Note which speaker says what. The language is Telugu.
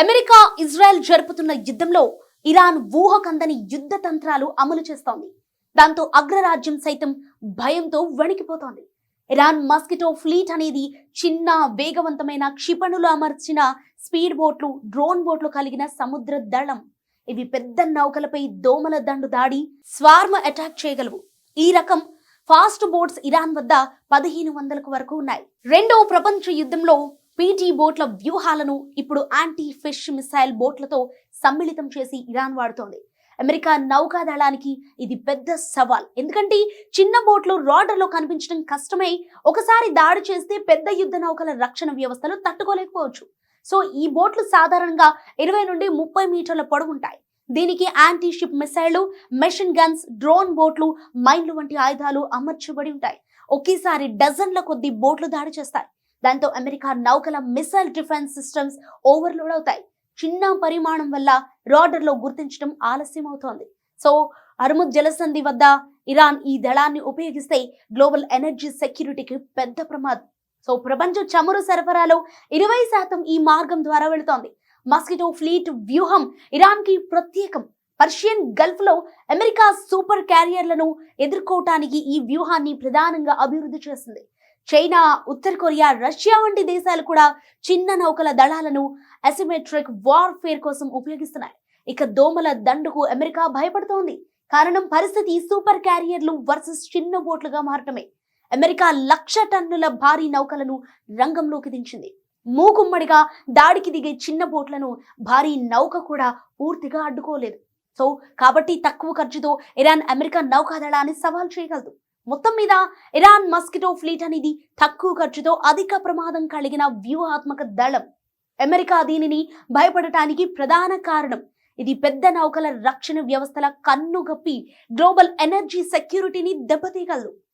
Speaker 1: అమెరికా ఇజ్రాయెల్ జరుపుతున్న యుద్ధంలో ఇరాన్ ఊహకందని యుద్ధ తంత్రాలు అమలు చేస్తోంది. దాంతో అగ్రరాజ్యం సైతం భయంతో వణికిపోతోంది. ఇరాన్ మస్కిటో ఫ్లీట్ అనేది చిన్న వేగవంతమైన క్షిపణులు అమర్చిన స్పీడ్ బోట్లు, డ్రోన్ బోట్లు కలిగిన సముద్ర దళం. ఇవి పెద్ద నౌకలపై దోమల దండు దాడి, స్వార్మ్ అటాక్ చేయగలవు. ఈ రకం ఫాస్ట్ బోట్స్ ఇరాన్ వద్ద 1500 వరకు ఉన్నాయి. రెండవ ప్రపంచ యుద్ధంలో పీటీ బోట్ల వ్యూహాలను ఇప్పుడు యాంటీ ఫిష్ మిసైల్ బోట్లతో సమ్మిళితం చేసి ఇరాన్ వాడుతోంది. అమెరికా నౌకాదళానికి ఇది పెద్ద సవాల్. ఎందుకంటే చిన్న బోట్లు రాడర్లో కనిపించడం కష్టమై ఒకసారి దాడి చేస్తే పెద్ద యుద్ధ నౌకల రక్షణ వ్యవస్థలు తట్టుకోలేకపోవచ్చు. సో ఈ బోట్లు సాధారణంగా 20 నుండి 30 మీటర్ల పొడవు ఉంటాయి. దీనికి యాంటీ షిప్ మిసైళ్లు, మెషిన్ గన్స్, డ్రోన్ బోట్లు, మైన్లు వంటి ఆయుధాలు అమర్చబడి ఉంటాయి. ఒకేసారి డజన్ల కొద్ది బోట్లు దాడి చేస్తాయి. దాంతో అమెరికా నౌకల మిసైల్ డిఫెన్స్ సిస్టమ్స్ ఓవర్లోడ్ అవుతాయి. చిన్న పరిమాణం వల్ల రాడర్లో గుర్తించడం ఆలస్యం అవుతోంది. సో హర్ముజ్ జలసంధి వద్ద ఇరాన్ ఈ దళాన్ని ఉపయోగిస్తే గ్లోబల్ ఎనర్జీ సెక్యూరిటీకి పెద్ద ప్రమాదం. సో ప్రపంచ చమురు సరఫరాలో 20% ఈ మార్గం ద్వారా వెళుతోంది. మస్కిటో ఫ్లీట్ వ్యూహం ఇరాన్ కి ప్రత్యేకం. పర్షియన్ గల్ఫ్ లో అమెరికా సూపర్ క్యారియర్లను ఎదుర్కోవటానికి ఈ వ్యూహాన్ని ప్రధానంగా అభివృద్ధి చేసింది. చైనా, ఉత్తర కొరియా, రష్యా వంటి దేశాలు కూడా చిన్న నౌకల దళాలను అసిమెట్రిక్ వార్ఫేర్ కోసం ఉపయోగిస్తున్నాయి. ఇక దోమల దండుకు అమెరికా భయపడుతోంది. కారణం పరిస్థితి సూపర్ క్యారియర్లు వర్సెస్ చిన్న బోట్లుగా మారటమే. అమెరికా 1,00,000 టన్నుల భారీ నౌకలను రంగంలోకి దించింది. మూకుమ్మడిగా దాడికి దిగే చిన్న బోట్లను భారీ నౌక కూడా పూర్తిగా అడ్డుకోలేదు. సో కాబట్టి తక్కువ ఖర్చుతో ఇరాన్ అమెరికా నౌకాదళాన్ని సవాల్ చేయగలదు. మొత్తం మీద ఇరాన్ మస్కిటో ఫ్లీట్ అనేది తక్కువ ఖర్చుతో అధిక ప్రమాదం కలిగిన వ్యూహాత్మక దళం. అమెరికా దీనిని భయపడటానికి ప్రధాన కారణం. ఇది పెద్ద నౌకల రక్షణ వ్యవస్థల కన్నుగప్పి గ్లోబల్ ఎనర్జీ సెక్యూరిటీని దెబ్బతీయగలదు.